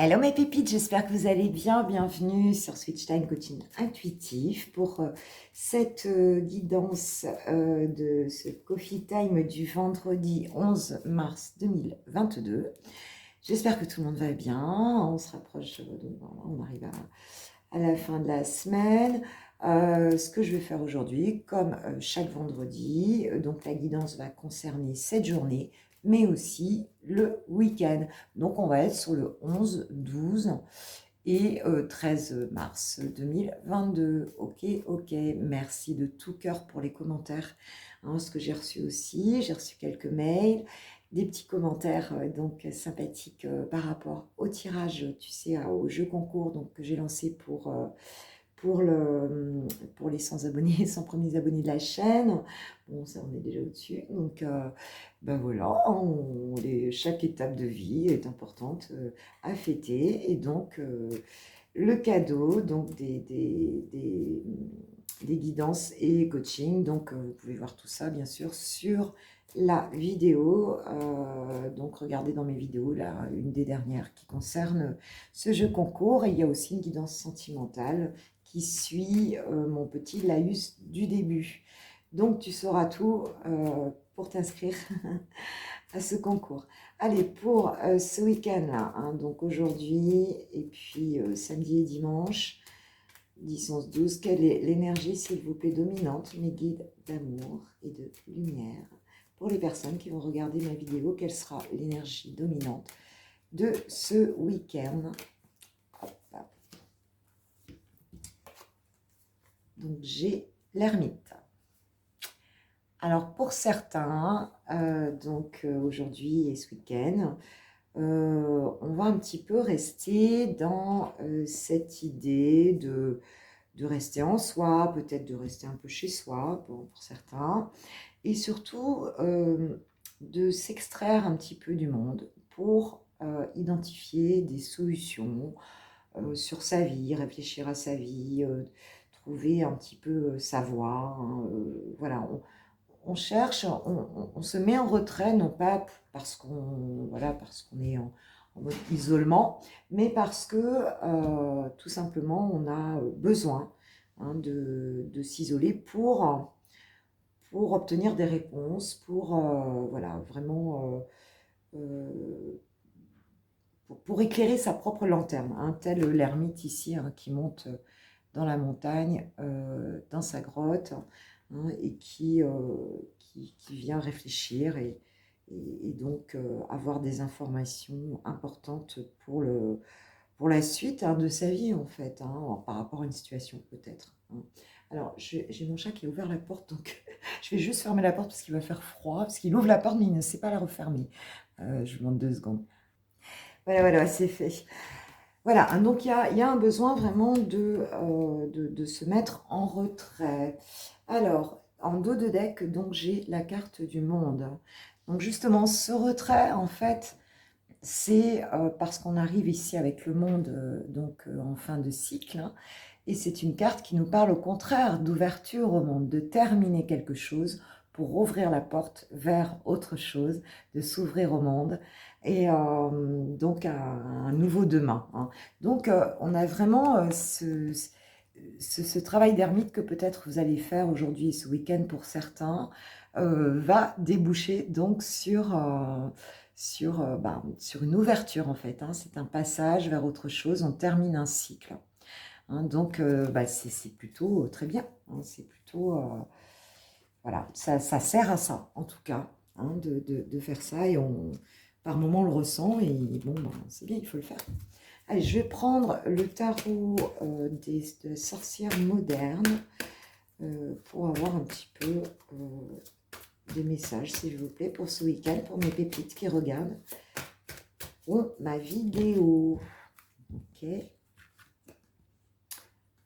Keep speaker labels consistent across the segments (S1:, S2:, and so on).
S1: Hello mes pépites, j'espère que vous allez bien. Bienvenue sur Switch Time Coaching Intuitif pour cette guidance de ce Coffee Time du vendredi 11 mars 2022. J'espère que tout le monde va bien. On se rapproche, donc voilà, on arrive à la fin de la semaine. Ce que je vais faire aujourd'hui, comme chaque vendredi, donc la guidance va concerner cette journée, mais aussi le week-end. Donc on va être sur le 11, 12 et 13 mars 2022. Ok, merci de tout cœur pour les commentaires. Hein, ce que j'ai reçu aussi, j'ai reçu quelques mails, des petits commentaires donc sympathiques par rapport au tirage, tu sais, au jeu concours donc, que j'ai lancé pour les 100 abonnés, 100 premiers abonnés de la chaîne. Bon, ça, on est déjà au-dessus. Donc, ben voilà, chaque étape de vie est importante à fêter. Et donc, le cadeau, donc des guidances et coaching. Donc, vous pouvez voir tout ça, bien sûr, sur la vidéo. Donc, regardez dans mes vidéos, là, une des dernières qui concerne ce jeu concours. Et il y a aussi une guidance sentimentale qui suit mon petit laïus du début. Donc, tu sauras tout pour t'inscrire à ce concours. Allez, pour ce week-end-là, hein, donc aujourd'hui et puis samedi et dimanche, 10, 11, 12, quelle est l'énergie, s'il vous plaît, dominante, mes guides d'amour et de lumière? Pour les personnes qui vont regarder ma vidéo, quelle sera l'énergie dominante de ce week-end? Donc, j'ai l'ermite. Alors, pour certains, aujourd'hui et ce week-end, on va un petit peu rester dans cette idée de rester en soi, peut-être de rester un peu chez soi, pour certains, et surtout de s'extraire un petit peu du monde pour identifier des solutions sur sa vie, réfléchir à sa vie, trouver un petit peu sa voie. Hein, voilà, on cherche, on se met en retrait, non pas parce qu'on est en mode isolement, mais parce que tout simplement on a besoin hein, de s'isoler pour obtenir des réponses, pour voilà, vraiment pour éclairer sa propre lanterne, hein, tel l'ermite ici hein, qui monte dans la montagne, dans sa grotte, hein, et qui vient réfléchir et donc avoir des informations importantes pour la suite hein, de sa vie en fait, hein, par rapport à une situation peut-être. Hein. Alors j'ai mon chat qui a ouvert la porte, donc je vais juste fermer la porte parce qu'il va faire froid, parce qu'il ouvre la porte mais il ne sait pas la refermer. Je vous demande 2 secondes. Voilà, c'est fait. Voilà, hein, donc il y a un besoin vraiment de se mettre en retrait. Alors, en dos de deck, donc j'ai la carte du monde. Donc justement, ce retrait, en fait, c'est parce qu'on arrive ici avec le monde en fin de cycle. Hein, et c'est une carte qui nous parle au contraire d'ouverture au monde, de terminer quelque chose pour ouvrir la porte vers autre chose, de s'ouvrir au monde et donc à un nouveau demain. Hein. Donc on a vraiment ce travail d'ermite que peut-être vous allez faire aujourd'hui et ce week-end pour certains va déboucher donc sur une ouverture en fait. Hein. C'est un passage vers autre chose, on termine un cycle. Hein, donc, c'est plutôt très bien. Hein, c'est plutôt, voilà, ça sert à ça, en tout cas, hein, de faire ça. Et par moment, on le ressent. Et bon, c'est bien, il faut le faire. Allez, je vais prendre le tarot de la sorcière moderne pour avoir un petit peu de messages, s'il vous plaît, pour ce week-end, pour mes pépites qui regardent ma vidéo. Ok.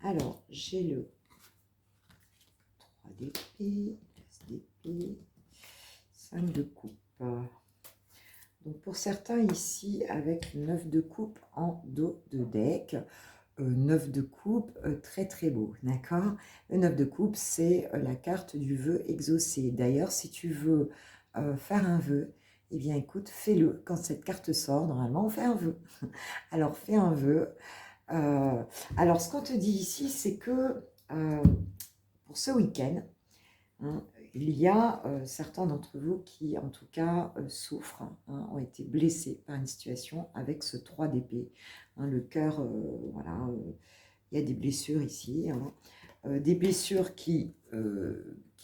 S1: Alors, j'ai le 3 d'épée, d'épée, 5 de coupe. Donc, pour certains ici, avec 9 de coupe en dos de deck, 9 de coupe, très très beau, d'accord? Le 9 de coupe, c'est la carte du vœu exaucé. D'ailleurs, si tu veux faire un vœu, eh bien écoute, fais-le. Quand cette carte sort, normalement, on fait un vœu. Alors, fais un vœu. Alors, ce qu'on te dit ici, c'est que pour ce week-end, hein, il y a certains d'entre vous qui, en tout cas, souffrent, hein, ont été blessés par une situation avec ce 3 d'épée. Hein, le cœur, voilà, il y a des blessures ici, hein, des blessures qui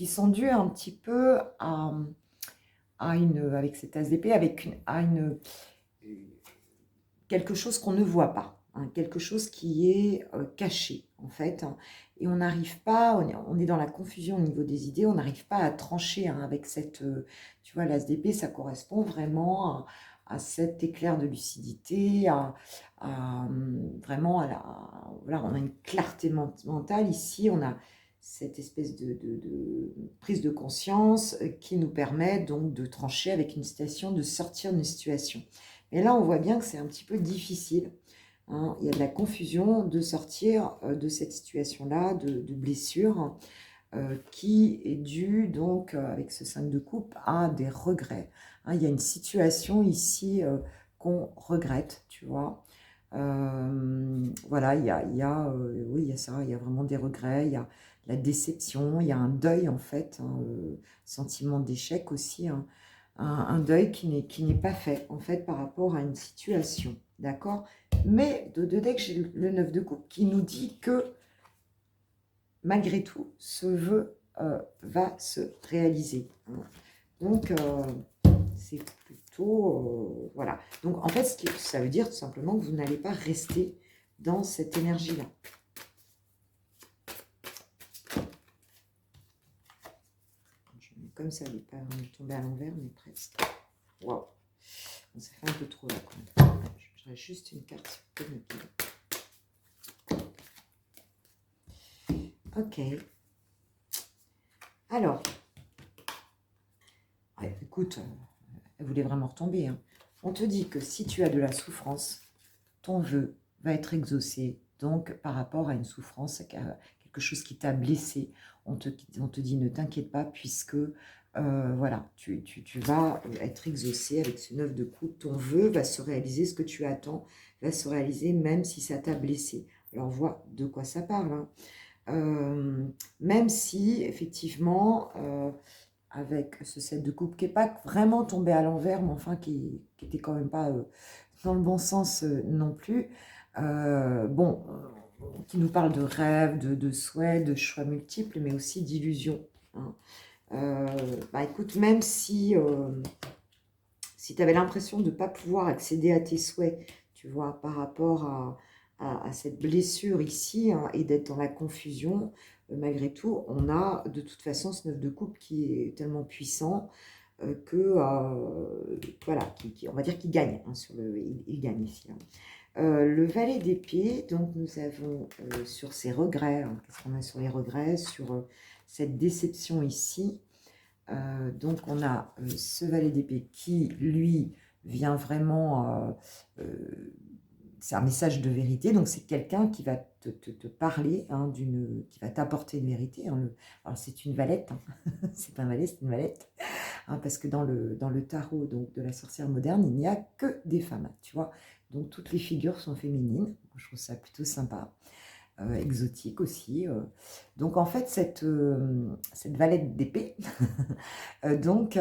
S1: sont dues un petit peu à avec cet as d'épée, quelque chose qu'on ne voit pas, hein, quelque chose qui est caché, en fait, hein, et on n'arrive pas, on est dans la confusion au niveau des idées, on n'arrive pas à trancher, hein, avec cette, tu vois, l'as d'épée, ça correspond vraiment à cet éclair de lucidité, vraiment voilà, on a une clarté mentale ici, on a cette espèce de prise de conscience qui nous permet donc de trancher avec une situation, de sortir d'une situation. Et là, on voit bien que c'est un petit peu difficile, hein. Il y a de la confusion de sortir de cette situation-là, de blessure, qui est due, donc, avec ce 5 de coupe, à des regrets, hein. Il y a une situation ici qu'on regrette, tu vois. Voilà, oui, il y a ça, il y a vraiment des regrets, il y a la déception, il y a un deuil, en fait, hein, sentiment d'échec aussi, hein, un deuil qui n'est pas fait, en fait, par rapport à une situation, d'accord? Mais de deck, j'ai le 9 de coupe qui nous dit que, malgré tout, ce vœu va se réaliser, hein. Donc, c'est plutôt... voilà. Donc, en fait, ça veut dire tout simplement que vous n'allez pas rester dans cette énergie-là. Comme ça, elle n'est pas tombée à l'envers, mais presque. Waouh! Ça fait un peu trop là, quand même. J'aurais juste une carte sur le pied. Ok. Alors, ouais, écoute, elle voulait vraiment retomber, hein. On te dit que si tu as de la souffrance, ton vœu va être exaucé. Donc, par rapport à une souffrance, quelque chose qui t'a blessé, on te dit ne t'inquiète pas, puisque voilà, tu vas être exaucé avec ce 9 de coupe. Ton vœu va se réaliser, ce que tu attends va se réaliser, même si ça t'a blessé. Alors, on voit de quoi ça parle, hein. Même si, effectivement, avec ce 7 de coupe qui n'est pas vraiment tombé à l'envers, mais enfin qui était quand même pas dans le bon sens non plus. Bon, qui nous parle de rêves, de souhaits, de choix multiples, mais aussi d'illusions, hein. Bah écoute, même si tu avais l'impression de ne pas pouvoir accéder à tes souhaits, tu vois, par rapport à cette blessure ici, hein, et d'être dans la confusion, malgré tout, on a de toute façon ce 9 de coupe qui est tellement puissant que, voilà, on va dire qu'il gagne, hein, il gagne ici, hein. Le valet d'épée, donc nous avons sur ses regrets, hein, qu'est-ce qu'on a sur les regrets, sur cette déception ici. Donc on a ce valet d'épée qui, lui, vient vraiment... c'est un message de vérité, donc c'est quelqu'un qui va te parler, hein, qui va t'apporter une vérité, hein. Alors c'est une valette, hein. C'est pas un valet, c'est une valette, hein, parce que dans le tarot donc, de la sorcière moderne, il n'y a que des femmes, tu vois. Donc toutes les figures sont féminines, je trouve ça plutôt sympa, exotique aussi. Donc en fait, cette valette d'épée, donc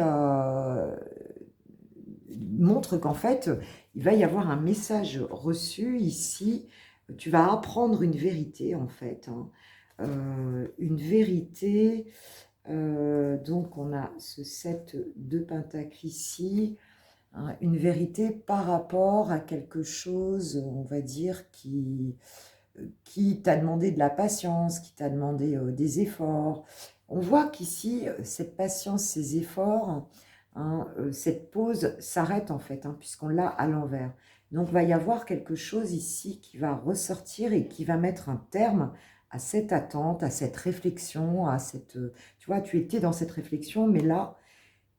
S1: montre qu'en fait, il va y avoir un message reçu ici. Tu vas apprendre une vérité, en fait, hein. Une vérité. Donc, on a ce 7 de pentacle ici. Hein, une vérité par rapport à quelque chose, on va dire, qui t'a demandé de la patience, qui t'a demandé des efforts. On voit qu'ici, cette patience, ces efforts, hein, cette pause s'arrête en fait, hein, puisqu'on l'a à l'envers. Donc, il va y avoir quelque chose ici qui va ressortir et qui va mettre un terme à cette attente, à cette réflexion, à cette... tu vois, tu étais dans cette réflexion, mais là,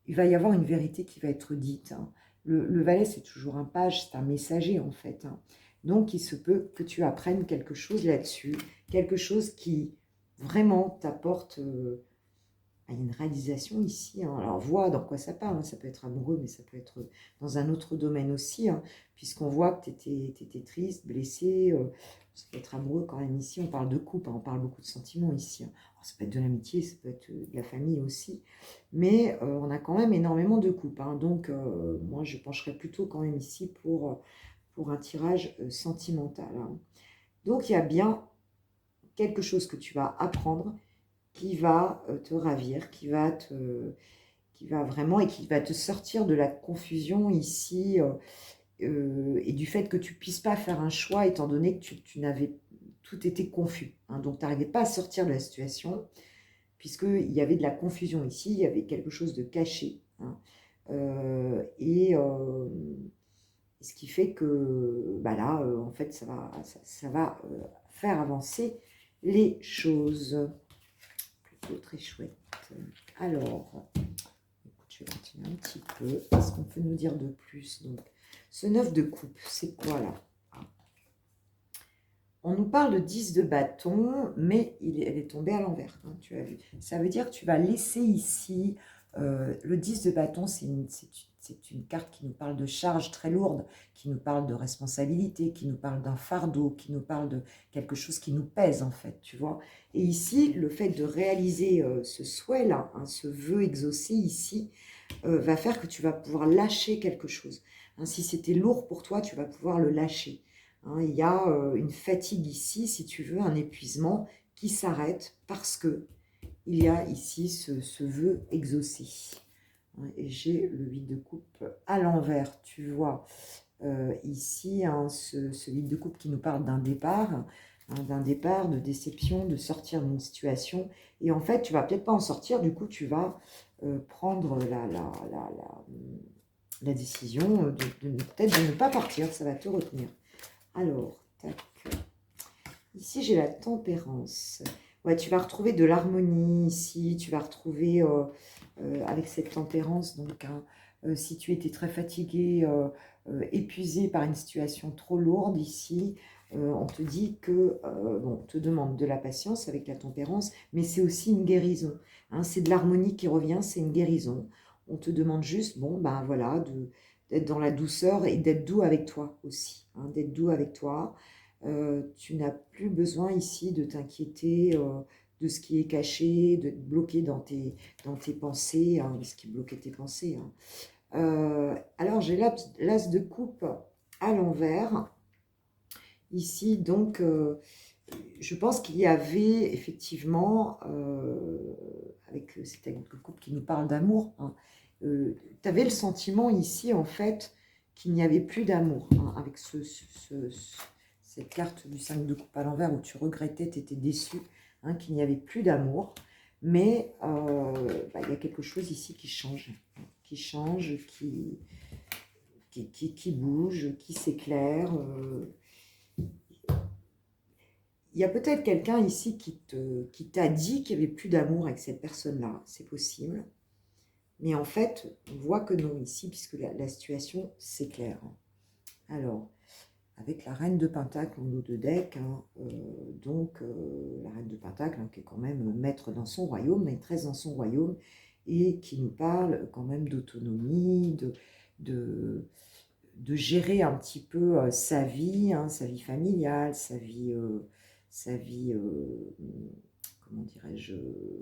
S1: il va y avoir une vérité qui va être dite, hein. Le valet, c'est toujours un page, c'est un messager en fait, hein. Donc, il se peut que tu apprennes quelque chose là-dessus, quelque chose qui vraiment t'apporte il y a une réalisation ici. Hein. Alors, vois dans quoi ça parle. Hein. Ça peut être amoureux, mais ça peut être dans un autre domaine aussi. Hein, puisqu'on voit que tu étais triste, blessé. Ça peut être amoureux quand même ici. On parle de couple. Hein, on parle beaucoup de sentiments ici. Hein. Alors, ça peut être de l'amitié, ça peut être de la famille aussi. Mais on a quand même énormément de couples. Hein, donc, moi, je pencherais plutôt quand même ici pour un tirage sentimental. Hein. Donc, il y a bien quelque chose que tu vas apprendre qui va te ravir, qui va vraiment et qui va te sortir de la confusion ici et du fait que tu puisses pas faire un choix étant donné que tu n'avais tout était confus. Hein, donc, tu n'arrivais pas à sortir de la situation puisqu'il y avait de la confusion ici, il y avait quelque chose de caché. Hein, et ce qui fait que bah là, en fait, ça va faire avancer les choses. Plutôt très chouette. Alors, écoute, je vais continuer un petit peu. Qu'est-ce qu'on peut nous dire de plus? Donc, ce 9 de coupe, c'est quoi là? On nous parle de 10 de bâton, mais elle est tombée à l'envers, hein, tu as vu. Ça veut dire que tu vas laisser ici, le 10 de bâton, c'est une carte qui nous parle de charge très lourde, qui nous parle de responsabilité, qui nous parle d'un fardeau, qui nous parle de quelque chose qui nous pèse en fait, tu vois. Et ici, le fait de réaliser ce souhait-là, hein, ce vœu exaucé ici, va faire que tu vas pouvoir lâcher quelque chose. Hein, si c'était lourd pour toi, tu vas pouvoir le lâcher. Hein, il y a une fatigue ici, si tu veux, un épuisement qui s'arrête parce que il y a ici ce vœu exaucé. Hein, et j'ai le 8 de coupe à l'envers, tu vois. Ici, hein, ce 8 de coupe qui nous parle d'un départ, hein, de déception, de sortir d'une situation. Et en fait, tu vas peut-être pas en sortir, du coup, tu vas prendre la décision peut-être de ne pas partir, ça va te retenir. Alors, tac. Ici, j'ai la tempérance. Ouais, tu vas retrouver de l'harmonie ici, tu vas retrouver avec cette tempérance, donc, hein, si tu étais très fatigué, épuisé par une situation trop lourde ici, on te dit que, bon, on te demande de la patience avec la tempérance, mais c'est aussi une guérison. Hein, c'est de l'harmonie qui revient, c'est une guérison. On te demande juste, bon, ben voilà, d'être dans la douceur et d'être doux avec toi aussi, hein, d'être doux avec toi. Tu n'as plus besoin ici de t'inquiéter de ce qui est caché, de te bloquer dans tes pensées, hein, ce qui bloquait tes pensées. Hein. Alors, j'ai l'as de coupe à l'envers. Ici, donc, je pense qu'il y avait effectivement, avec cette aigle de coupe qui nous parle d'amour, hein, tu avais le sentiment ici, en fait, qu'il n'y avait plus d'amour, hein, avec cette carte du 5 de coupe à l'envers où tu regrettais, tu étais déçu, hein, qu'il n'y avait plus d'amour. Mais bah, il y a quelque chose ici qui change, qui bouge, qui s'éclaire. Il y a peut-être quelqu'un ici qui t'a dit qu'il n'y avait plus d'amour avec cette personne-là, c'est possible. Mais en fait, on voit que non ici, puisque la situation s'éclaire. Alors, avec la reine de Pentacle en haut de deck, hein, donc la reine de Pentacle, hein, qui est quand même maître dans son royaume, maîtresse dans son royaume, et qui nous parle quand même d'autonomie, de gérer un petit peu sa vie, hein, sa vie familiale, sa vie comment dirais-je,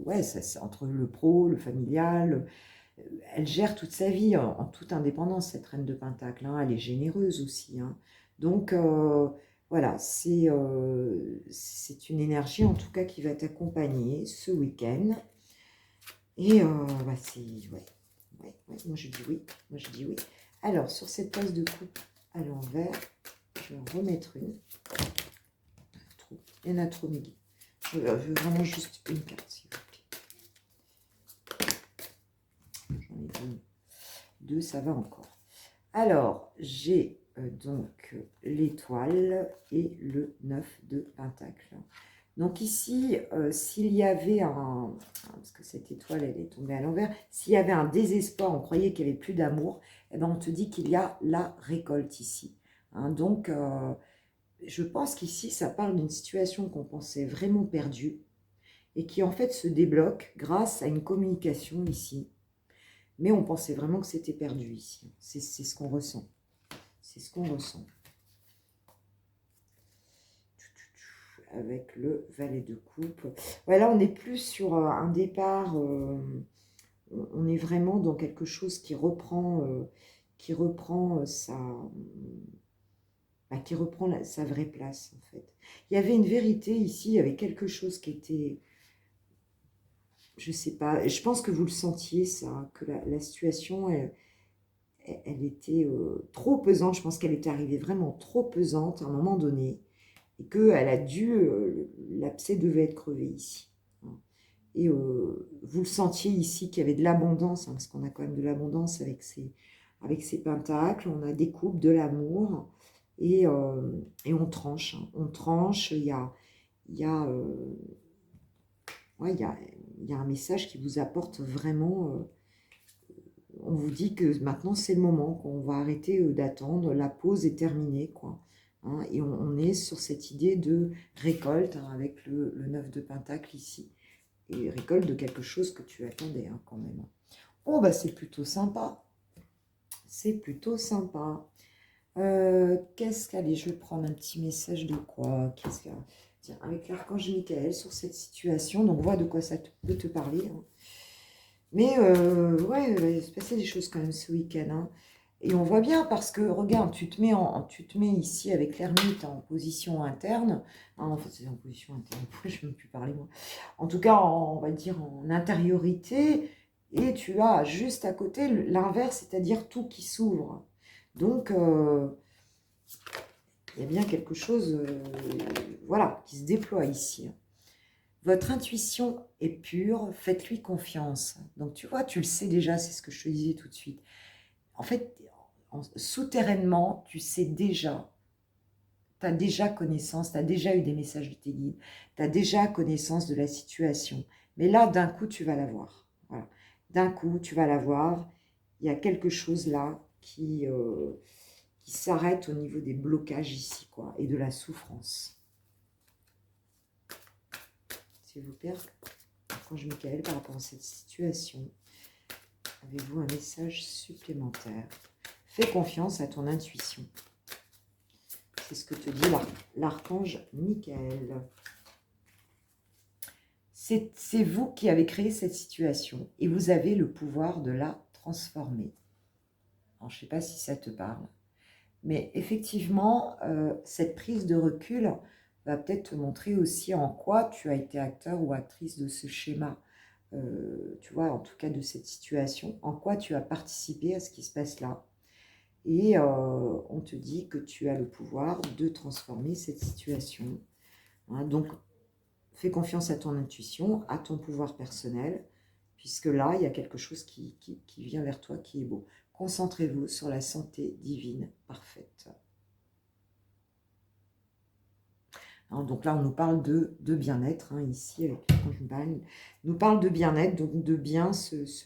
S1: ouais, entre le pro, le familial, elle gère toute sa vie en toute indépendance, cette reine de Pentacle, hein, elle est généreuse aussi, hein. Donc, voilà, c'est une énergie en tout cas qui va t'accompagner ce week-end. Et bah, c'est, ouais, moi je dis oui, Alors, sur cette tasse de coupe à l'envers, je vais en remettre une. Il y en a trop, Miguel. Je veux vraiment juste une carte, s'il vous plaît. J'en ai deux, ça va encore. Alors, j'ai donc l'étoile et le 9 de Pentacle. Donc ici, s'il y avait parce que cette étoile, elle est tombée à l'envers, s'il y avait un désespoir, on croyait qu'il n'y avait plus d'amour, eh ben on te dit qu'il y a la récolte ici. Hein, donc, je pense qu'ici, ça parle d'une situation qu'on pensait vraiment perdue et qui en fait se débloque grâce à une communication ici. Mais on pensait vraiment que c'était perdu ici. C'est ce qu'on ressent. C'est ce qu'on ressent. Avec le valet de coupe. Ouais, là, on n'est plus sur un départ. On est vraiment dans quelque chose qui reprend sa vraie place, en fait. Il y avait une vérité ici, il y avait quelque chose qui était... Je sais pas, je pense que vous le sentiez, ça, que la situation, elle était trop pesante. Je pense qu'elle était arrivée vraiment trop pesante à un moment donné. Et qu'elle a dû, l'abcès devait être crevé ici. Et vous le sentiez ici qu'il y avait de l'abondance, parce qu'on a quand même de l'abondance avec ces pentacles. On a des coupes, de l'amour, et on tranche. On tranche, ouais, il y a un message qui vous apporte vraiment... on vous dit que maintenant, c'est le moment, qu'on va arrêter d'attendre. La pause est terminée, quoi. Hein, et on est sur cette idée de récolte, hein, avec le 9 de Pentacle ici. Et récolte de quelque chose que tu attendais, hein, quand même. Oh, bah c'est plutôt sympa. C'est plutôt sympa. Qu'est-ce qu'allez, je vais prendre un petit message de quoi? Qu'est-ce qu'il y a? Tiens, avec l'archange Michael sur cette situation. Donc, vois de quoi ça peut te parler. Hein. Mais, ouais, il va se passer des choses quand même ce week-end. Hein. Et on voit bien parce que, regarde, tu te mets ici avec l'ermite en position interne. Ah, enfin, c'est en position interne, je ne vais même plus parler moi. En tout cas, on va dire en intériorité. Et tu as juste à côté l'inverse, c'est-à-dire tout qui s'ouvre. Donc, il y a bien quelque chose voilà, qui se déploie ici. Votre intuition est pure, faites-lui confiance. Donc, tu vois, tu le sais déjà, c'est ce que je te disais tout de suite. En fait, souterrainement, tu sais déjà, tu as déjà connaissance, tu as déjà eu des messages de tes guides, tu as déjà connaissance de la situation. Mais là, d'un coup, tu vas la voir. Voilà. D'un coup, tu vas la voir. Il y a quelque chose là qui s'arrête au niveau des blocages ici, quoi, et de la souffrance. S'il vous plaît, Archange Michael, par rapport à cette situation, avez-vous un message supplémentaire? Fais confiance à ton intuition. C'est ce que te dit l'archange Michael. C'est vous qui avez créé cette situation et vous avez le pouvoir de la transformer. Alors, je ne sais pas si ça te parle, mais effectivement, cette prise de recul va peut-être te montrer aussi en quoi tu as été acteur ou actrice de ce schéma. Tu vois, en tout cas de cette situation, en quoi tu as participé à ce qui se passe là. Et on te dit que tu as le pouvoir de transformer cette situation. Hein, donc, fais confiance à ton intuition, à ton pouvoir personnel, puisque là, il y a quelque chose qui vient vers toi qui est beau. Concentrez-vous sur la santé divine parfaite. Hein, donc là, on nous parle de bien-être, hein, ici, avec l'ange Michael. On nous parle de bien-être, donc de bien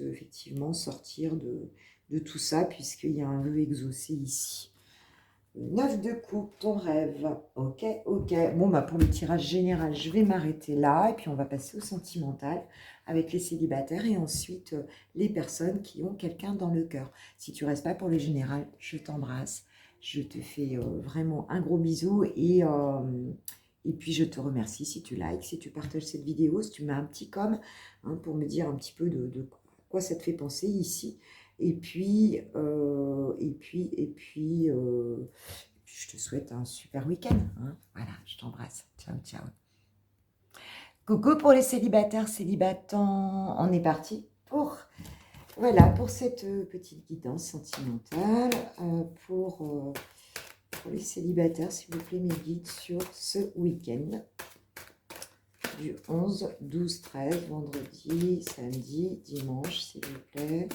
S1: effectivement sortir de tout ça, puisqu'il y a un vœu exaucé ici. 9 de coupe, ton rêve. Ok, ok. Bon, bah pour le tirage général, je vais m'arrêter là. Et puis, on va passer au sentimental avec les célibataires et ensuite les personnes qui ont quelqu'un dans le cœur. Si tu restes pas pour le général, je t'embrasse. Je te fais vraiment un gros bisou et puis, je te remercie si tu likes, si tu partages cette vidéo, si tu mets un petit com hein, pour me dire un petit peu de quoi ça te fait penser ici. Et puis, je te souhaite un super week-end. Hein. Voilà, je t'embrasse. Ciao, ciao. Coucou pour les célibataires, célibatants. On est parti pour cette petite guidance sentimentale. Pour les célibataires, s'il vous plaît, mes guides sur ce week-end. Du 11, 12, 13, vendredi, samedi, dimanche, s'il vous plaît.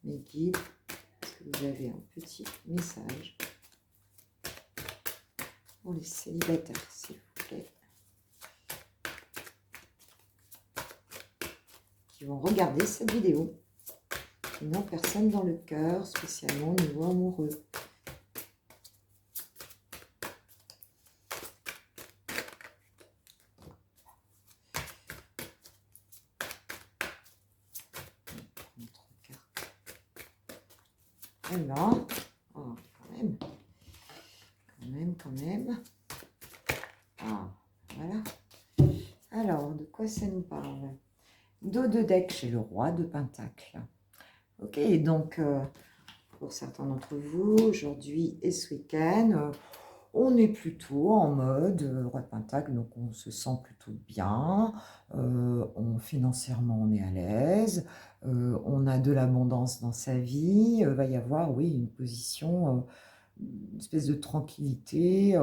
S1: Mes guides, est-ce que vous avez un petit message pour les célibataires, s'il vous plaît, qui vont regarder cette vidéo, qui n'ont personne dans le cœur, spécialement au niveau amoureux. Alors, oh, quand même. Ah, voilà. Alors, de quoi ça nous parle? Dos de deck chez le roi de Pentacle. Ok, donc, pour certains d'entre vous, aujourd'hui et ce week-end, on est plutôt en mode roi de Pentacle, donc on se sent plutôt bien, financièrement on est à l'aise, on a de l'abondance dans sa vie, va y avoir, oui, une position, une espèce de tranquillité,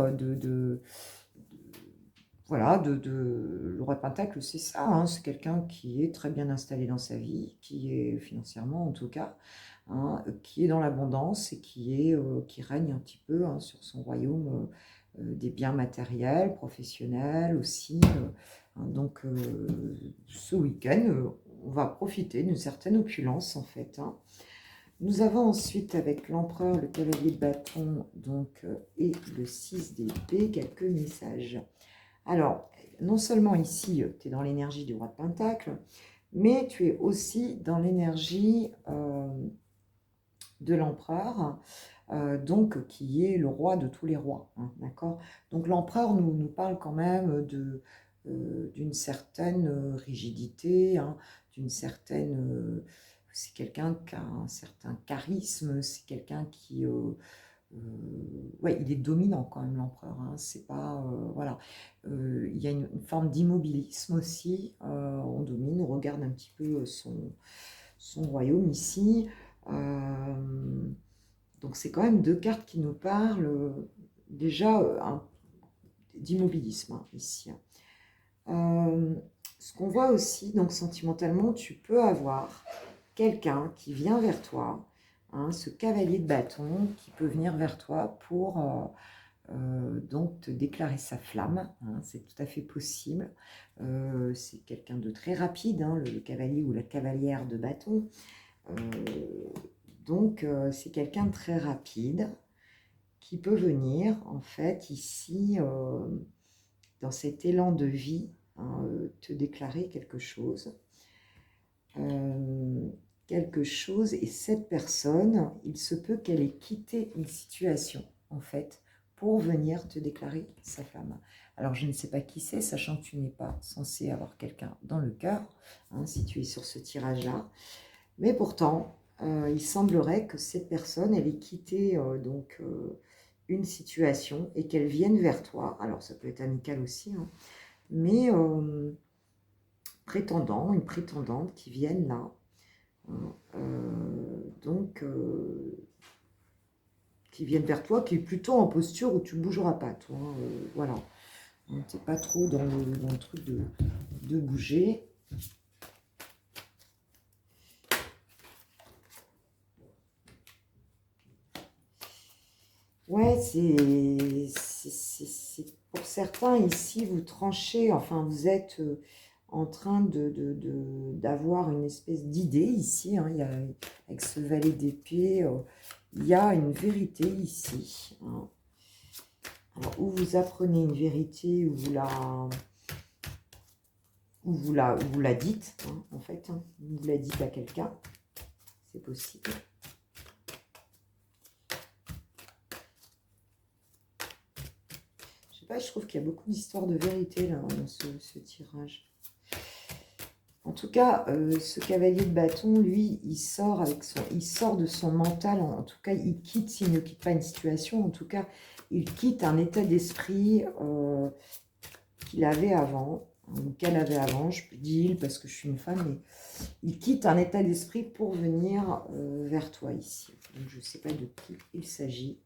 S1: voilà, le roi de Pentacle, c'est ça, hein, c'est quelqu'un qui est très bien installé dans sa vie, qui est financièrement en tout cas, hein, qui est dans l'abondance et qui règne un petit peu, hein, sur son royaume, des biens matériels, professionnels aussi. Hein, donc ce week-end, on va profiter d'une certaine opulence en fait. Hein. Nous avons ensuite avec l'empereur, le cavalier de bâton, donc, et le 6 d'épée, quelques messages. Alors, non seulement ici, tu es dans l'énergie du roi de Pentacle, mais tu es aussi dans l'énergie de l'empereur, donc qui est le roi de tous les rois. Hein, d'accord. Donc l'empereur nous parle quand même d'une certaine rigidité, hein, d'une certaine... c'est quelqu'un qui a un certain charisme, c'est quelqu'un qui... ouais, il est dominant quand même l'empereur, hein, c'est pas... voilà. Il y a une forme d'immobilisme aussi, on domine, on regarde un petit peu son royaume ici. Donc c'est quand même deux cartes qui nous parlent déjà d'immobilisme, hein, ici. Ce qu'on voit aussi, donc sentimentalement, tu peux avoir quelqu'un qui vient vers toi, hein, ce cavalier de bâton qui peut venir vers toi pour donc te déclarer sa flamme, hein, c'est tout à fait possible. C'est quelqu'un de très rapide, hein, le cavalier ou la cavalière de bâton. Donc c'est quelqu'un de très rapide qui peut venir en fait ici dans cet élan de vie, hein, te déclarer quelque chose. Et cette personne, il se peut qu'elle ait quitté une situation en fait pour venir te déclarer sa flamme. Alors je ne sais pas qui c'est, sachant que tu n'es pas censé avoir quelqu'un dans le cœur, hein, si tu es sur ce tirage-là. Mais pourtant, il semblerait que cette personne, elle ait quitté une situation et qu'elle vienne vers toi. Alors ça peut être amical aussi, hein, mais une prétendante qui vienne là. Hein, qui vienne vers toi, qui est plutôt en posture où tu ne bougeras pas, toi. Hein, voilà. Tu n'es pas trop dans le truc de bouger. Ouais, c'est pour certains ici, vous tranchez, enfin vous êtes en train d'avoir une espèce d'idée ici, hein, avec ce valet d'épée, il y a une vérité ici. Hein. Alors, ou vous apprenez une vérité, ou vous la dites, hein, en fait, hein, vous la dites à quelqu'un, c'est possible. Pas, je trouve qu'il y a beaucoup d'histoires de vérité là dans ce tirage. En tout cas, ce cavalier de bâton, lui, il sort de son mental. En tout cas, il quitte, s'il ne quitte pas une situation, en tout cas, il quitte un état d'esprit qu'il avait avant, ou qu'elle avait avant. Je dis il parce que je suis une femme, mais il quitte un état d'esprit pour venir vers toi ici. Donc, je ne sais pas de qui il s'agit.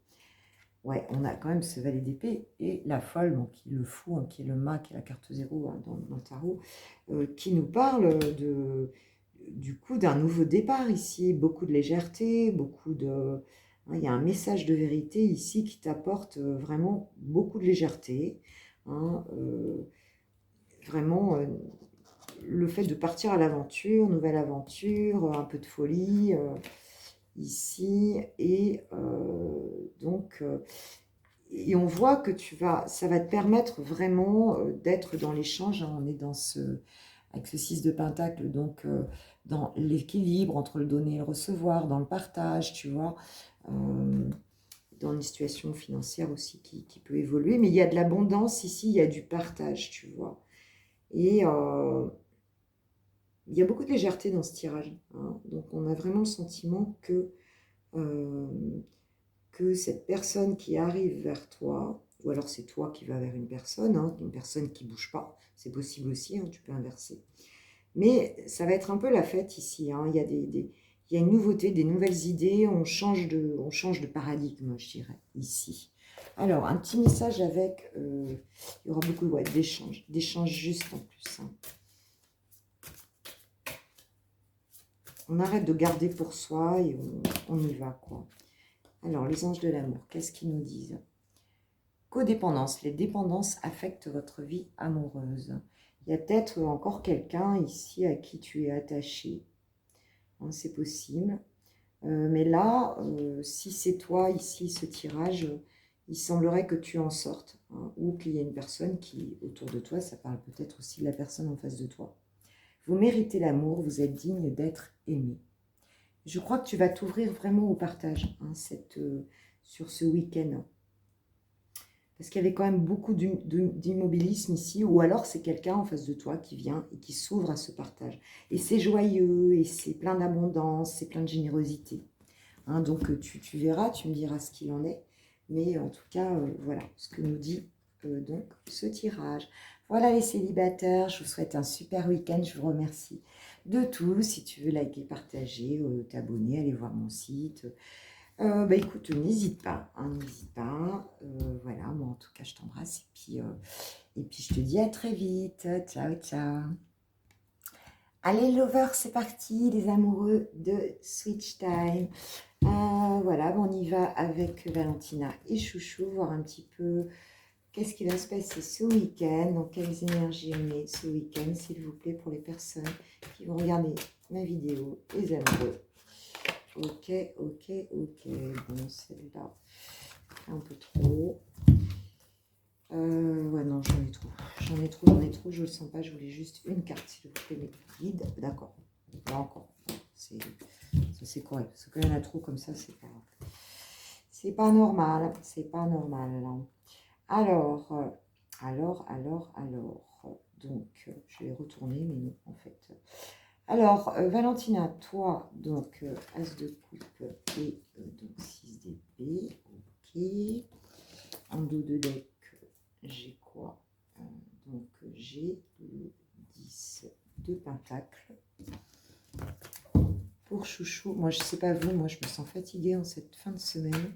S1: Ouais, on a quand même ce valet d'épée et la folle, donc qui est le fou, hein, qui est le mât, qui est la carte 0 hein, dans le tarot, qui nous parle du coup d'un nouveau départ ici, beaucoup de légèreté, hein, il y a un message de vérité ici qui t'apporte vraiment beaucoup de légèreté. Hein, vraiment, le fait de partir à l'aventure, nouvelle aventure, un peu de folie ici, et donc... et on voit que ça va te permettre vraiment d'être dans l'échange. Hein, on est dans avec ce 6 de Pentacle, donc dans l'équilibre entre le donner et le recevoir, dans le partage, tu vois, dans une situation financière aussi qui peut évoluer. Mais il y a de l'abondance ici, il y a du partage, tu vois. Et il y a beaucoup de légèreté dans ce tirage, hein. Donc on a vraiment le sentiment euh, que cette personne qui arrive vers toi, ou alors c'est toi qui vas vers une personne qui ne bouge pas, c'est possible aussi, hein, tu peux inverser. Mais ça va être un peu la fête ici, hein. Il y a il y a une nouveauté, des nouvelles idées, on change de paradigme, je dirais, ici. Alors, un petit message avec, il y aura beaucoup ouais, d'échanges justes en plus, hein. On arrête de garder pour soi et on y va, quoi. Alors, les anges de l'amour, qu'est-ce qu'ils nous disent? Codépendance. Les dépendances affectent votre vie amoureuse. Il y a peut-être encore quelqu'un ici à qui tu es attaché, hein, c'est possible. Mais là, si c'est toi ici, ce tirage, il semblerait que tu en sortes, hein, ou qu'il y ait une personne qui, autour de toi, ça parle peut-être aussi de la personne en face de toi. Vous méritez l'amour, vous êtes digne d'être aimé. Je crois que tu vas t'ouvrir vraiment au partage, hein, sur ce week-end. Parce qu'il y avait quand même beaucoup d'immobilisme ici, ou alors c'est quelqu'un en face de toi qui vient et qui s'ouvre à ce partage. Et c'est joyeux, et c'est plein d'abondance, c'est plein de générosité. Hein, donc tu verras, tu me diras ce qu'il en est. Mais en tout cas, voilà ce que nous dit donc ce tirage. Voilà les célibataires, je vous souhaite un super week-end, je vous remercie de tout. Si tu veux liker, partager, t'abonner, aller voir mon site. Bah écoute, n'hésite pas, hein, n'hésite pas. Voilà, moi en tout cas je t'embrasse et puis je te dis à très vite. Ciao, ciao. Allez lovers, c'est parti, les amoureux de Switch Time. Voilà, on y va avec Valentina et Chouchou, voir un petit peu qu'est-ce qui va se passer ce week-end, dans quelles énergies on est ce week-end, s'il vous plaît, pour les personnes qui vont regarder ma vidéo, les amoureux. Ok, ok, ok. Bon, celle-là, un peu trop. Ouais, non, j'en ai trop. J'en ai trop, j'en ai trop. Je le sens pas. Je voulais juste une carte, s'il vous plaît, mais vide. D'accord. Là encore. C'est correct. Parce qu'il y en a trop comme ça, c'est pas normal. C'est pas normal. Alors. Donc, je vais retourner, mais non, en fait. Alors, Valentina, toi, donc, As de coupe et donc 6 d'épée. Ok. En dos de deck, j'ai quoi? Donc, j'ai le 10 de pentacle. Pour Chouchou, moi, je sais pas vous, moi, je me sens fatiguée en cette fin de semaine.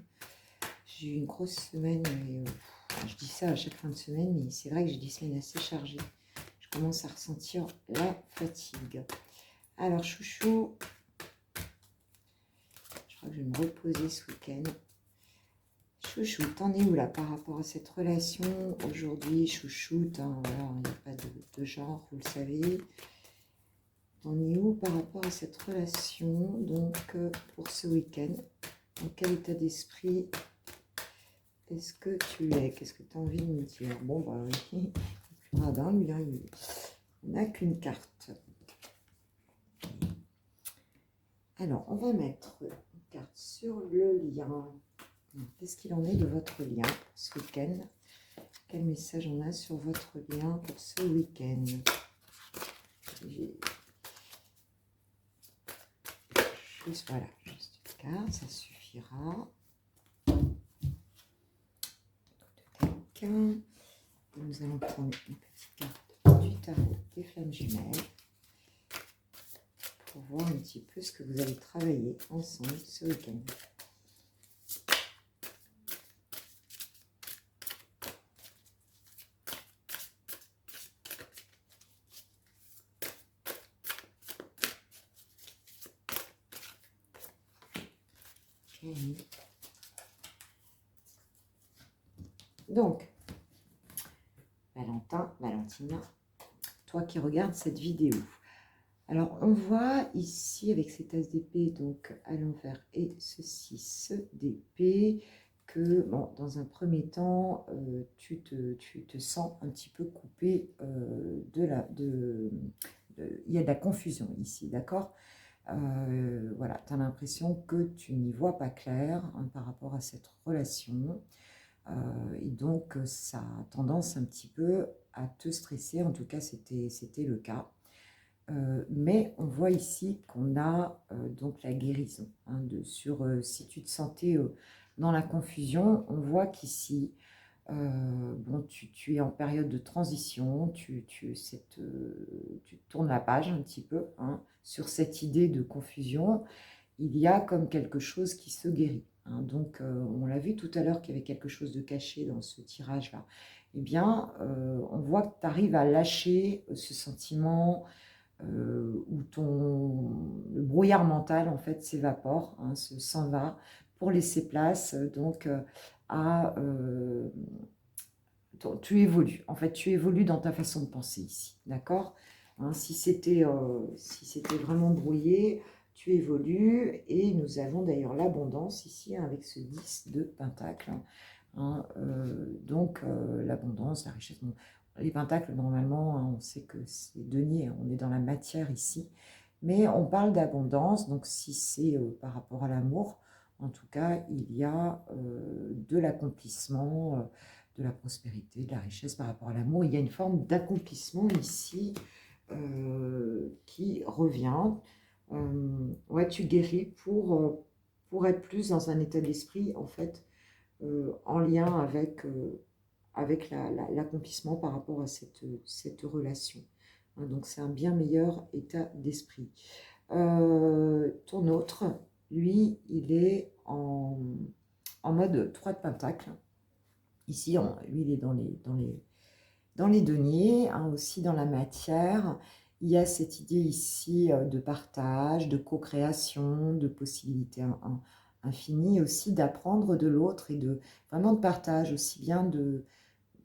S1: J'ai eu une grosse semaine, et, je dis ça à chaque fin de semaine, mais c'est vrai que j'ai des semaines assez chargées. Je commence à ressentir la fatigue. Alors, Chouchou, je crois que je vais me reposer ce week-end. Chouchou, t'en es où là par rapport à cette relation aujourd'hui? Chouchou, hein, voilà, il n'y a pas de genre, vous le savez. T'en es où par rapport à cette relation, donc pour ce week-end? Dans quel état d'esprit est-ce que tu es? Qu'est-ce que tu as envie de me dire? Bon, bah oui, radin, lui, hein, on n'a qu'une carte. Alors, on va mettre une carte sur le lien. Qu'est-ce qu'il en est de votre lien ce week-end? Quel message on a sur votre lien pour ce week-end? Voilà, juste une carte, ça suffira. Tac. Nous allons prendre une petite carte du tarot des flammes jumelles pour voir un petit peu ce que vous allez travailler ensemble ce week-end. Donc, Valentina, toi qui regardes cette vidéo. Alors, on voit ici avec cet as d'épée, donc à l'envers, et ce 6 d'épée, que, bon, dans un premier temps, tu te sens un petit peu coupé il y a de la confusion ici, d'accord? Voilà, tu as l'impression que tu n'y vois pas clair hein, par rapport à cette relation. Et donc, ça a tendance un petit peu à te stresser. En tout cas, c'était le cas. Mais on voit ici qu'on a donc la guérison. Hein, si tu te sentais dans la confusion, on voit qu'ici, bon, tu es en période de transition, tu tournes la page un petit peu hein, sur cette idée de confusion. Il y a comme quelque chose qui se guérit. Hein. Donc, on l'a vu tout à l'heure qu'il y avait quelque chose de caché dans ce tirage-là. Eh bien, on voit que tu arrives à lâcher ce sentiment où le brouillard mental en fait s'évapore, hein, s'en va, pour laisser place donc à tu évolues. En fait, tu évolues dans ta façon de penser ici, d'accord hein, si c'était vraiment brouillé, tu évolues et nous avons d'ailleurs l'abondance ici hein, avec ce 10 de pentacle. Hein, donc l'abondance, la richesse. Bon, les pentacles, normalement, hein, on sait que c'est denier, on est dans la matière ici, mais on parle d'abondance, donc si c'est par rapport à l'amour, en tout cas, il y a de l'accomplissement, de la prospérité, de la richesse par rapport à l'amour. Il y a une forme d'accomplissement ici qui revient. Ouais, tu guéris pour être plus dans un état d'esprit, en fait, en lien avec l'accomplissement par rapport à cette relation. Hein, donc c'est un bien meilleur état d'esprit. Ton autre, lui, il est en mode 3 de pentacle. Ici, lui, il est dans les deniers, hein, aussi dans la matière. Il y a cette idée ici de partage, de co-création, de possibilités infinies, aussi d'apprendre de l'autre et vraiment de partage, aussi bien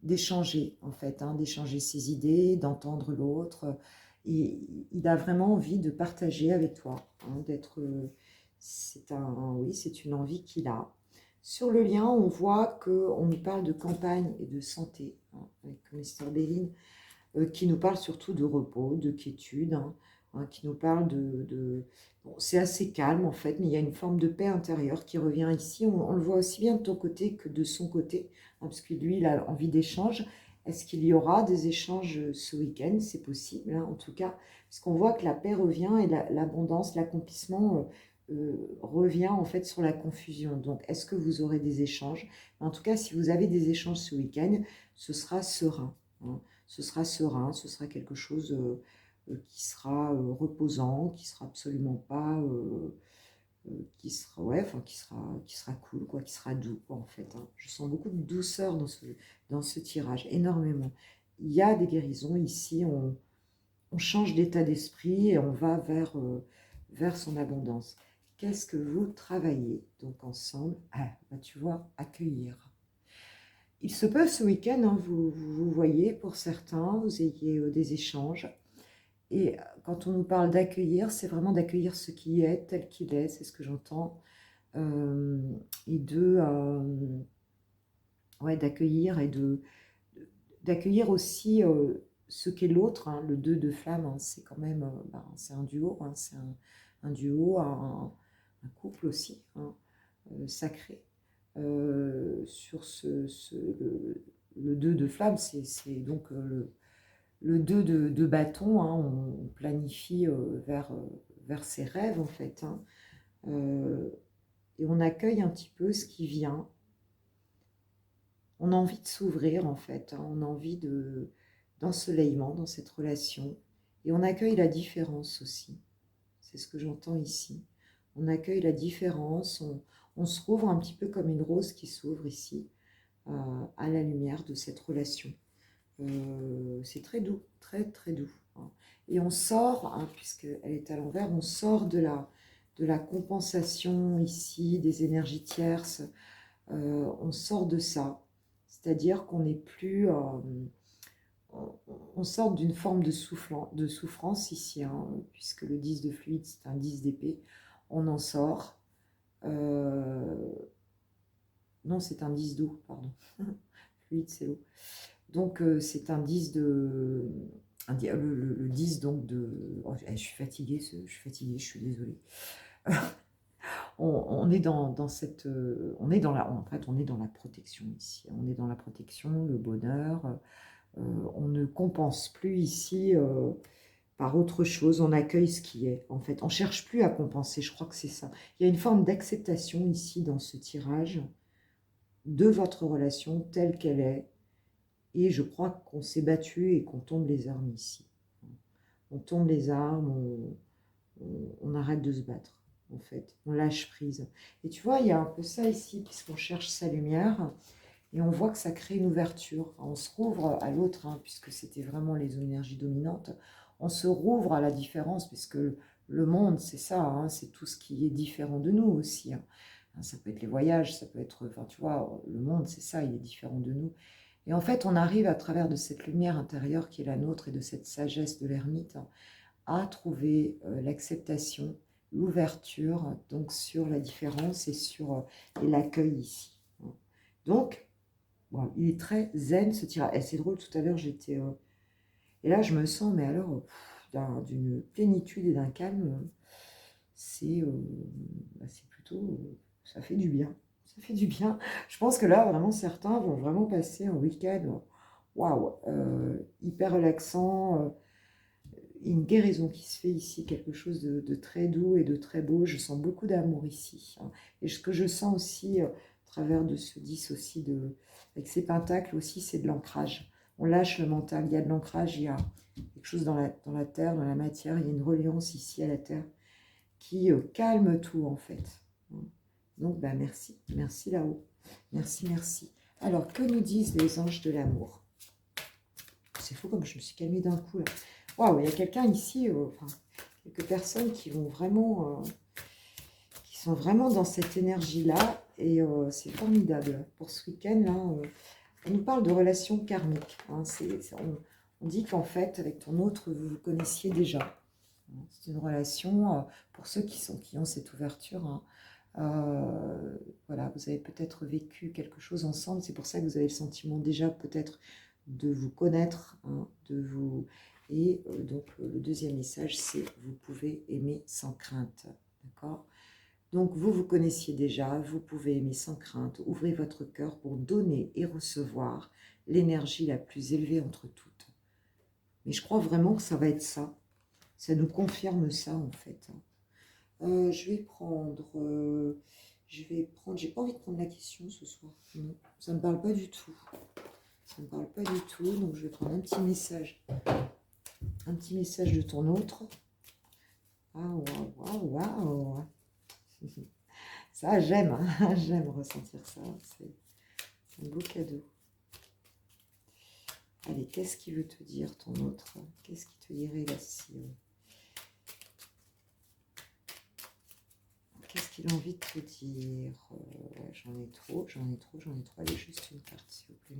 S1: d'échanger, en fait, hein, d'échanger ses idées, d'entendre l'autre. Et il a vraiment envie de partager avec toi, hein, oui, c'est une envie qu'il a. Sur le lien, on voit qu'on nous parle de campagne et de santé, hein, avec Mr. Béline, qui nous parle surtout de repos, de quiétude, hein, qui nous parle bon, c'est assez calme en fait, mais il y a une forme de paix intérieure qui revient ici. On le voit aussi bien de ton côté que de son côté, hein, parce que lui, il a envie d'échanges. Est-ce qu'il y aura des échanges ce week-end? C'est possible, hein, en tout cas, parce qu'on voit que la paix revient et l'abondance, l'accomplissement revient en fait sur la confusion. Donc, est-ce que vous aurez des échanges? En tout cas, si vous avez des échanges ce week-end, ce sera serein. Hein. Ce sera serein, ce sera quelque chose qui sera reposant, qui sera absolument pas, qui sera cool, quoi, qui sera doux, quoi, en fait. Hein. Je sens beaucoup de douceur dans ce tirage, énormément. Il y a des guérisons ici, on change d'état d'esprit et on va vers son abondance. Qu'est-ce que vous travaillez donc ensemble? Bah, tu vois, accueillir. Il se peut ce week-end, hein, vous voyez, pour certains, vous ayez des échanges. Et quand on nous parle d'accueillir, c'est vraiment d'accueillir ce qui est, tel qu'il est, c'est ce que j'entends. Et ouais, d'accueillir d'accueillir aussi ce qu'est l'autre, hein, le 2 de flamme, hein, c'est quand même, c'est un duo, hein, c'est un duo, un couple aussi, hein, sacré. Sur le 2 de flamme, c'est donc le 2 de bâton, hein, on planifie vers ses rêves en fait. Hein. Et on accueille un petit peu ce qui vient. On a envie de s'ouvrir en fait, hein, on a envie d'ensoleillement dans cette relation. Et on accueille la différence aussi. C'est ce que j'entends ici. On accueille la différence, on se rouvre un petit peu comme une rose qui s'ouvre ici, à la lumière de cette relation. C'est très doux, très très doux. Hein. Et on sort, hein, puisqu'elle est à l'envers, on sort de la compensation ici, des énergies tierces. On sort de ça. C'est-à-dire qu'on n'est plus... on sort d'une forme de souffrance ici, hein, puisque le 10 de fluide, c'est un 10 d'épée. On en sort. Non, c'est un 10 d'eau, pardon. Fluide, c'est l'eau. Donc, c'est un 10 de... le 10 donc de... Oh, je suis fatiguée, je suis désolée. On est dans cette... on est dans la, en fait, on est dans la protection ici. On est dans la protection, le bonheur. On ne compense plus ici par autre chose. On accueille ce qui est, en fait. On ne cherche plus à compenser, je crois que c'est ça. Il y a une forme d'acceptation ici dans ce tirage de votre relation telle qu'elle est. Et je crois qu'on s'est battu et qu'on tombe les armes ici. On tombe les armes, on arrête de se battre, en fait. On lâche prise. Et tu vois, il y a un peu ça ici, puisqu'on cherche sa lumière. Et on voit que ça crée une ouverture. On se rouvre à l'autre, hein, puisque c'était vraiment les énergies dominantes. On se rouvre à la différence, puisque le monde, c'est ça, hein, c'est tout ce qui est différent de nous aussi. Hein. Ça peut être les voyages, ça peut être, enfin, tu vois, le monde, c'est ça, il est différent de nous. Et en fait, on arrive à travers de cette lumière intérieure qui est la nôtre et de cette sagesse de l'ermite à trouver l'acceptation, l'ouverture, donc sur la différence et sur l'accueil ici. Donc, bon, il est très zen ce tirage. Et c'est drôle, tout à l'heure j'étais... et là je me sens, mais alors, d'une plénitude et d'un calme, c'est plutôt... ça fait du bien. Ça fait du bien. Je pense que là, vraiment, certains vont vraiment passer un week-end, waouh, hyper relaxant, une guérison qui se fait ici, quelque chose de très doux et de très beau. Je sens beaucoup d'amour ici. Hein. Et ce que je sens aussi, à travers de ce 10 aussi, avec ces pentacles aussi, c'est de l'ancrage. On lâche le mental, il y a de l'ancrage, il y a quelque chose dans la terre, dans la matière, il y a une reliance ici à la terre qui calme tout en fait. Donc, bah, merci, merci là-haut. Merci, merci. Alors, que nous disent les anges de l'amour? C'est fou comme je me suis calmée d'un coup là. Waouh, il y a quelqu'un ici, enfin, quelques personnes qui vont vraiment, qui sont vraiment dans cette énergie-là, et c'est formidable. Pour ce week-end, là, on nous parle de relations karmiques. Hein, on dit qu'en fait, avec ton autre, vous vous connaissiez déjà. C'est une relation, pour ceux qui ont cette ouverture, hein, voilà, vous avez peut-être vécu quelque chose ensemble, c'est pour ça que vous avez le sentiment déjà peut-être de vous connaître, hein, de vous... Et donc le deuxième message, c'est vous pouvez aimer sans crainte, d'accord? Donc vous vous connaissiez déjà, vous pouvez aimer sans crainte, ouvrez votre cœur pour donner et recevoir l'énergie la plus élevée entre toutes. Mais je crois vraiment que ça va être ça. Ça nous confirme ça en fait. Je vais prendre, j'ai pas envie de prendre la question ce soir. Non, ça me parle pas du tout. Ça me parle pas du tout, donc je vais prendre un petit message de ton autre. Ah waouh, waouh, waouh. Ça j'aime, hein. J'aime ressentir ça. C'est un beau cadeau. Allez, qu'est-ce qu'il veut te dire ton autre? Qu'est-ce qui te dirait là si qu'est-ce qu'il a envie de te dire? Ouais, j'en ai trop. Allez, juste une carte, s'il vous plaît.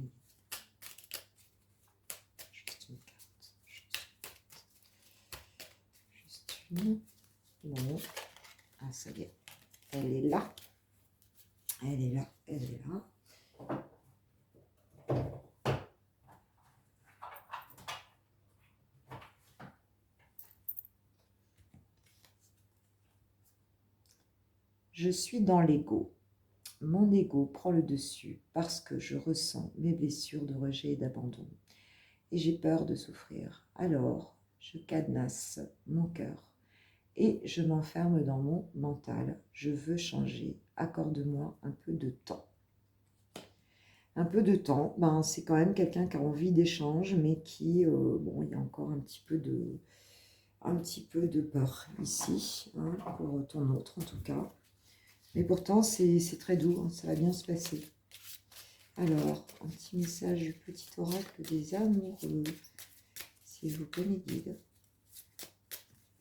S1: Juste une carte. Juste une. Non. Ah, ça y est. Elle est là. Elle est là. Elle est là. Je suis dans l'ego. Mon ego prend le dessus parce que je ressens mes blessures de rejet et d'abandon. Et j'ai peur de souffrir. Alors, je cadenasse mon cœur et je m'enferme dans mon mental. Je veux changer. Accorde-moi un peu de temps. Un peu de temps, ben, c'est quand même quelqu'un qui a envie d'échange, mais qui, bon, il y a encore un petit peu de peur ici, hein, pour ton autre en tout cas. Mais pourtant, c'est très doux, hein, ça va bien se passer. Alors, un petit message du petit oracle des amoureux, s'il vous plaît, mes guides,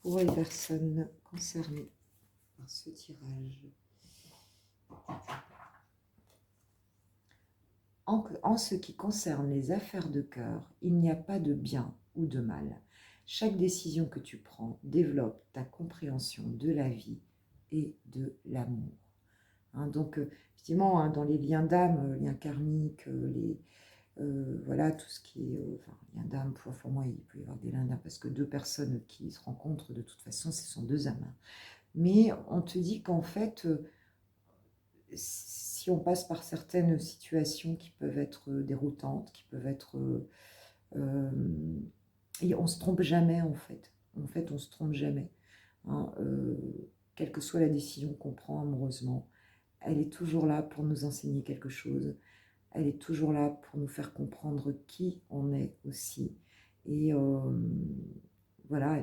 S1: pour les personnes concernées par ce tirage. En ce qui concerne les affaires de cœur, il n'y a pas de bien ou de mal. Chaque décision que tu prends développe ta compréhension de la vie et de l'amour. Hein, donc, effectivement, hein, dans les liens d'âme, liens karmiques, Voilà, tout ce qui est enfin, lien pour moi, il peut y avoir des liens d'âme, parce que deux personnes qui se rencontrent, de toute façon, ce sont deux âmes. Hein. Mais on te dit qu'en fait, si on passe par certaines situations qui peuvent être déroutantes, qui peuvent être... et on se trompe jamais, en fait. En fait, on se trompe jamais. Hein, quelle que soit la décision qu'on prend amoureusement, elle est toujours là pour nous enseigner quelque chose. Elle est toujours là pour nous faire comprendre qui on est aussi. Et voilà,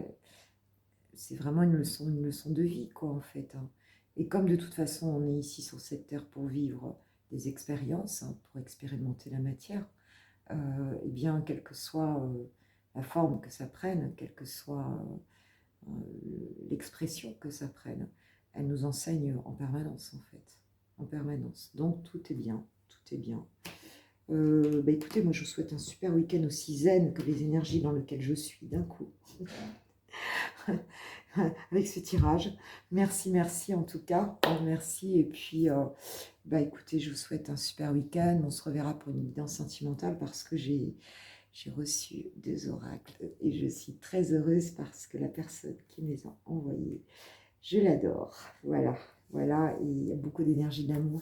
S1: c'est vraiment une leçon de vie, quoi, en fait. Hein. Et comme de toute façon, on est ici sur cette terre pour vivre des expériences, hein, pour expérimenter la matière, et bien, quelle que soit la forme que ça prenne, quelle que soit l'expression que ça prenne, elle nous enseigne en permanence, en fait. En permanence. Donc, tout est bien, tout est bien. Bah écoutez, moi je vous souhaite un super week-end aussi zen que les énergies dans lesquelles je suis d'un coup. Avec ce tirage. Merci, merci en tout cas. Merci. Et puis, bah écoutez, je vous souhaite un super week-end. On se reverra pour une guidance sentimentale parce que j'ai reçu 2 oracles et je suis très heureuse parce que la personne qui me les a envoyés, je l'adore. Voilà, voilà. Et il y a beaucoup d'énergie d'amour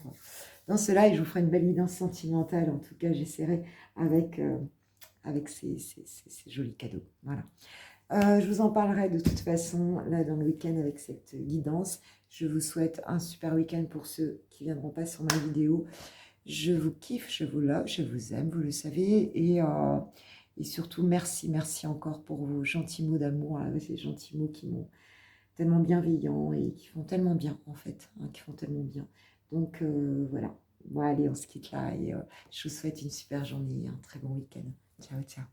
S1: dans cela et je vous ferai une belle guidance sentimentale. En tout cas, j'essaierai avec, avec ces jolis cadeaux. Voilà. Je vous en parlerai de toute façon là dans le week-end avec cette guidance. Je vous souhaite un super week-end pour ceux qui ne viendront pas sur ma vidéo. Je vous kiffe, je vous love, je vous aime, vous le savez. Et surtout, merci, merci encore pour vos gentils mots d'amour, ces gentils mots qui m'ont tellement bienveillants et qui font tellement bien en fait, hein, qui font tellement bien. Donc voilà. Bon, allez, on se quitte là et je vous souhaite une super journée, un très bon week-end. Ciao, ciao.